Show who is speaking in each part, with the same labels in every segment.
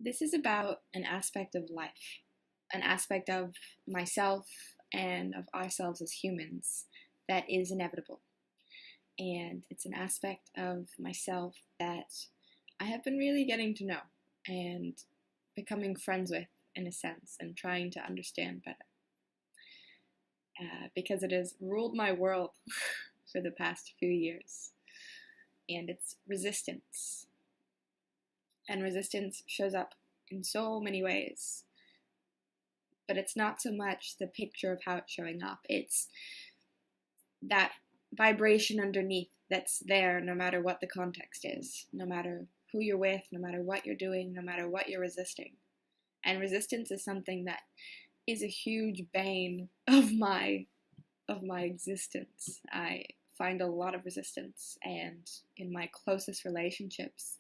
Speaker 1: This is about an aspect of life, an aspect of myself and of ourselves as humans that is inevitable. And it's an aspect of myself that I have been really getting to know and becoming friends with, in a sense, and trying to understand better. Because it has ruled my world for the past few years. And it's resistance. And resistance shows up in so many ways. But it's not so much the picture of how it's showing up. It's that vibration underneath that's there no matter what the context is, no matter who you're with, no matter what you're doing, no matter what you're resisting. And resistance is something that is a huge bane of my existence. I find a lot of resistance, and in my closest relationships,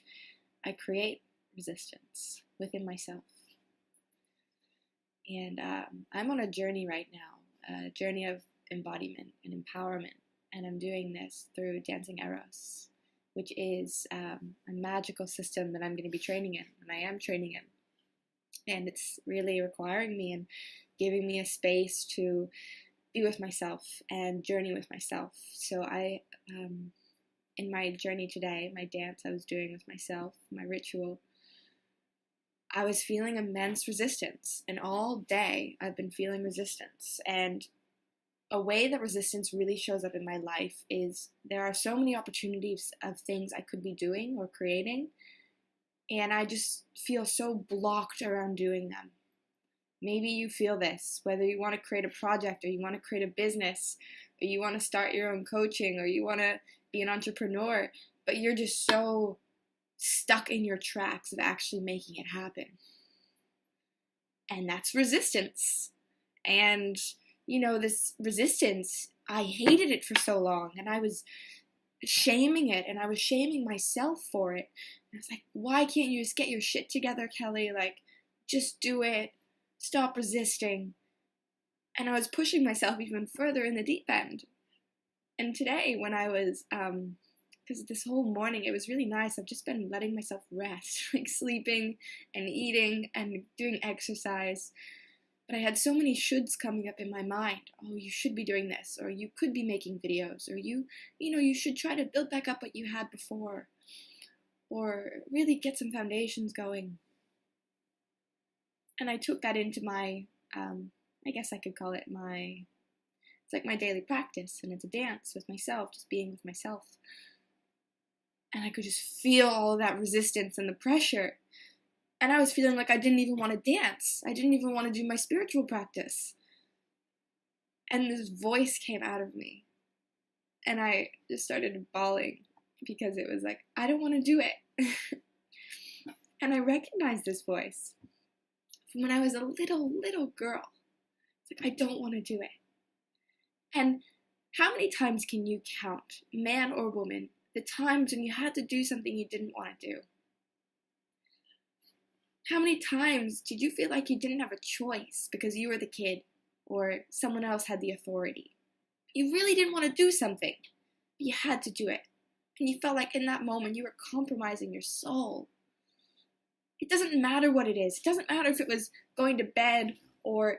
Speaker 1: I create resistance within myself. And I'm on a journey right now, a journey of embodiment and empowerment, and I'm doing this through Dancing Eros, which is a magical system that I'm going to be training in, and I am training in. And it's really requiring me and giving me a space to be with myself and journey with myself. So in my journey today, my dance I was doing with myself, my ritual, I was feeling immense resistance. And all day I've been feeling resistance. And a way that resistance really shows up in my life is there are so many opportunities of things I could be doing or creating, and I just feel so blocked around doing them. Maybe you feel this, whether you want to create a project or you want to create a business or you want to start your own coaching or you want to be an entrepreneur, but you're just so stuck in your tracks of actually making it happen. And that's resistance. And, this resistance, I hated it for so long, and I was shaming it, and I was shaming myself for it. And I was like, why can't you just get your shit together, Kelly? Like, just do it. Stop resisting. And I was pushing myself even further in the deep end. And today, when I was, because this whole morning, it was really nice. I've just been letting myself rest, like sleeping and eating and doing exercise. But I had so many shoulds coming up in my mind. Oh, you should be doing this, or you could be making videos, or you should try to build back up what you had before, or really get some foundations going. And I took that into my, I guess I could call it it's like my daily practice, and it's a dance with myself, just being with myself. And I could just feel all of that resistance and the pressure. And I was feeling like I didn't even want to dance. I didn't even want to do my spiritual practice. And this voice came out of me. And I just started bawling because it was like, I don't want to do it. And I recognized this voice from when I was a little girl. It's like, I don't want to do it. And how many times can you count, man or woman, the times when you had to do something you didn't want to do? How many times did you feel like you didn't have a choice because you were the kid or someone else had the authority? You really didn't want to do something, but you had to do it. And you felt like in that moment you were compromising your soul. It doesn't matter what it is. It doesn't matter if it was going to bed or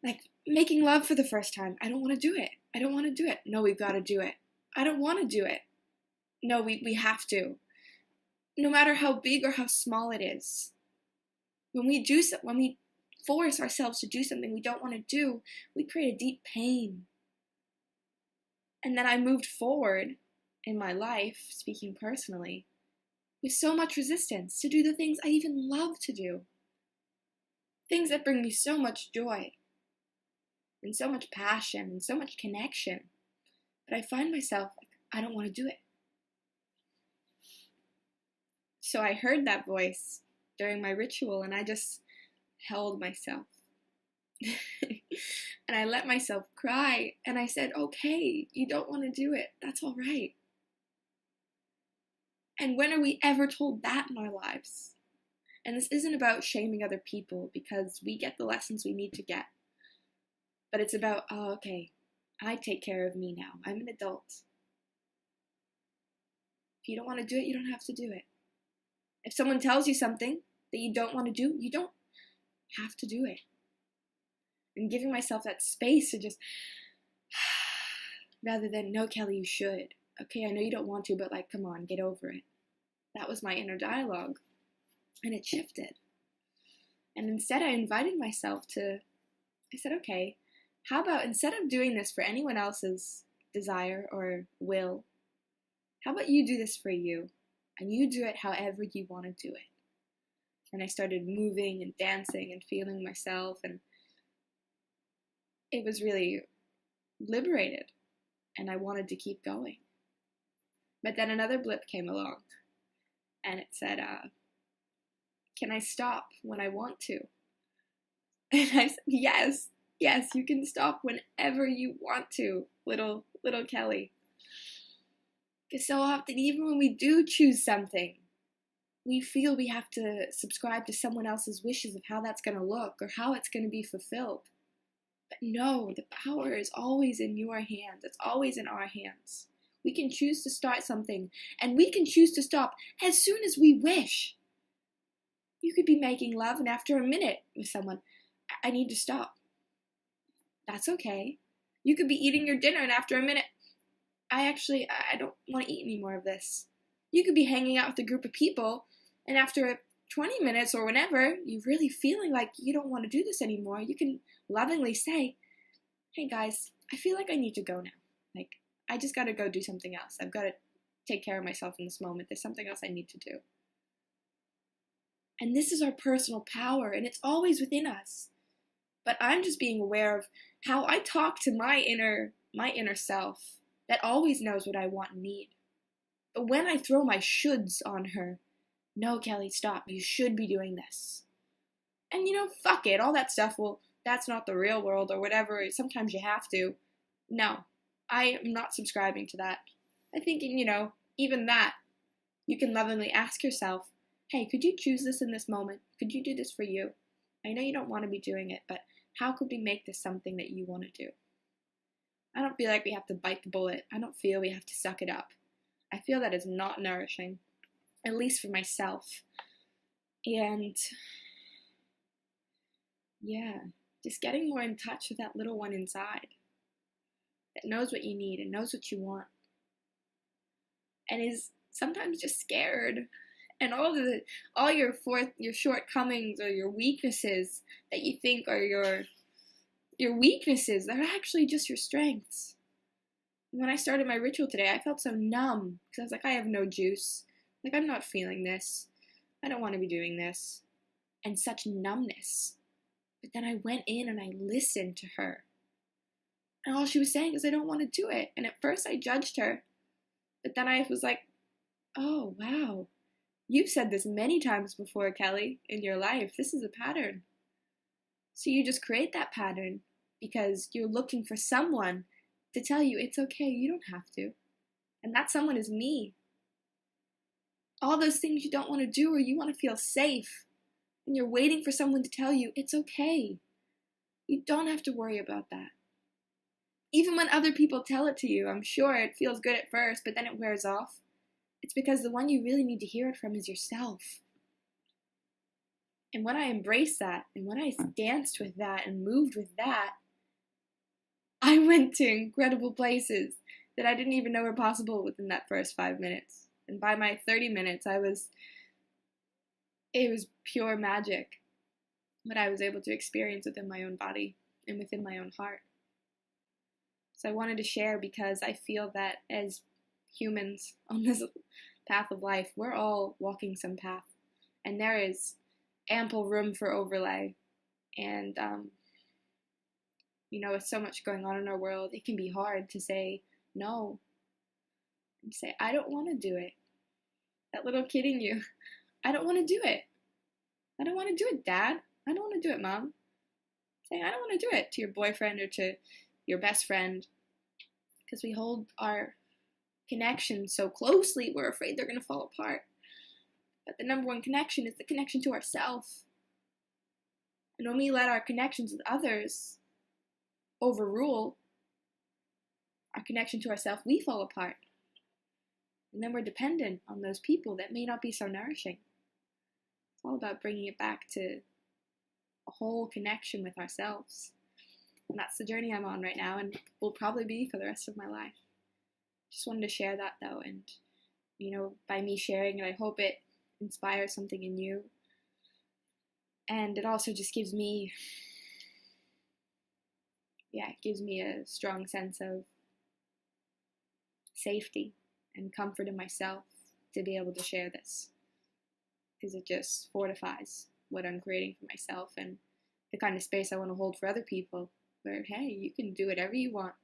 Speaker 1: like making love for the first time. I don't want to do it. I don't want to do it. No, we've got to do it. I don't want to do it. No, we have to. No matter how big or how small it is. When we force ourselves to do something we don't want to do, we create a deep pain. And then I moved forward in my life, speaking personally, with so much resistance to do the things I even love to do. Things that bring me so much joy and so much passion and so much connection. But I find myself like, I don't want to do it. So I heard that voice during my ritual, and I just held myself. And I let myself cry, and I said, okay, you don't want to do it. That's all right. And when are we ever told that in our lives? And this isn't about shaming other people, because we get the lessons we need to get. But it's about, oh, okay, I take care of me now. I'm an adult. If you don't want to do it, you don't have to do it. If someone tells you something, that you don't want to do, you don't have to do it. And giving myself that space to just, rather than, no, Kelly, you should. Okay, I know you don't want to, but like, come on, get over it. That was my inner dialogue. And it shifted. And instead I invited myself to, I said, okay, how about instead of doing this for anyone else's desire or will, how about you do this for you? And you do it however you want to do it. And I started moving and dancing and feeling myself, and it was really liberated, and I wanted to keep going. But then another blip came along, and it said, can I stop when I want to? And I said, yes, you can stop whenever you want to, little Kelly. Because so often, even when we do choose something, we feel we have to subscribe to someone else's wishes of how that's going to look or how it's going to be fulfilled. But no, the power is always in your hands. It's always in our hands. We can choose to start something, and we can choose to stop as soon as we wish. You could be making love, and after a minute with someone, I need to stop. That's okay. You could be eating your dinner, and after a minute, I don't want to eat any more of this. You could be hanging out with a group of people, and after 20 minutes or whenever, you're really feeling like you don't want to do this anymore, you can lovingly say, hey guys, I feel like I need to go now. Like, I just got to go do something else. I've got to take care of myself in this moment. There's something else I need to do. And this is our personal power, and it's always within us. But I'm just being aware of how I talk to my inner self that always knows what I want and need. But when I throw my shoulds on her, no, Kelly, stop. You should be doing this. And fuck it. All that stuff, well, that's not the real world or whatever. Sometimes you have to. No, I am not subscribing to that. I think, even that, you can lovingly ask yourself, hey, could you choose this in this moment? Could you do this for you? I know you don't want to be doing it, but how could we make this something that you want to do? I don't feel like we have to bite the bullet. I don't feel we have to suck it up. I feel that is not nourishing, at least for myself. And yeah, just getting more in touch with that little one inside that knows what you need and knows what you want and is sometimes just scared. And all your shortcomings or your weaknesses that you think are your weaknesses, they're actually just your strengths. When I started my ritual today, I felt so numb because I was like, I have no juice. Like, I'm not feeling this. I don't want to be doing this. And such numbness. But then I went in and I listened to her. And all she was saying is, I don't want to do it. And at first I judged her. But then I was like, oh, wow. You've said this many times before, Kelly, in your life. This is a pattern. So you just create that pattern because you're looking for someone to tell you it's okay, you don't have to. And that someone is me. All those things you don't want to do or you want to feel safe. And you're waiting for someone to tell you it's okay. You don't have to worry about that. Even when other people tell it to you, I'm sure it feels good at first, but then it wears off. It's because the one you really need to hear it from is yourself. And when I embraced that, and when I danced with that and moved with that, I went to incredible places that I didn't even know were possible within that first 5 minutes. And by my 30 minutes, it was pure magic what I was able to experience within my own body and within my own heart. So I wanted to share because I feel that as humans on this path of life, we're all walking some path. And there is ample room for overlay. And, with so much going on in our world, it can be hard to say no. And say, I don't want to do it. That little kid in you, I don't want to do it. I don't want to do it, Dad. I don't want to do it, Mom. Say, I don't want to do it to your boyfriend or to your best friend. Because we hold our connections so closely, we're afraid they're going to fall apart. But the number one connection is the connection to ourselves. And when we let our connections with others overrule our connection to ourselves, we fall apart. And then we're dependent on those people that may not be so nourishing. all about bringing it back to a whole connection with ourselves. And that's the journey I'm on right now, and will probably be for the rest of my life. Just wanted to share that though, and by me sharing it, I hope it inspires something in you. And it also just gives me a strong sense of safety and comfort in myself to be able to share this, because it just fortifies what I'm creating for myself and the kind of space I want to hold for other people, where, hey, you can do whatever you want.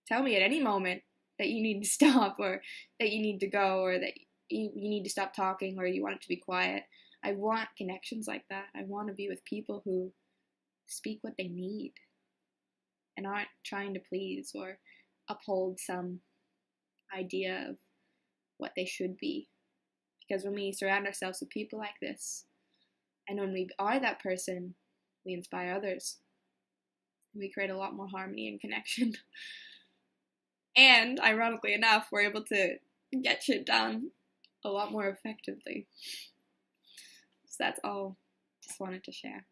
Speaker 1: Tell me at any moment that you need to stop, or that you need to go, or that you need to stop talking, or you want it to be quiet. I want connections like that. I want to be with people who speak what they need and aren't trying to please or uphold some idea of what they should be. Because when we surround ourselves with people like this, and when we are that person, we inspire others. We create a lot more harmony and connection. And ironically enough, we're able to get shit done a lot more effectively. So that's all. Just wanted to share.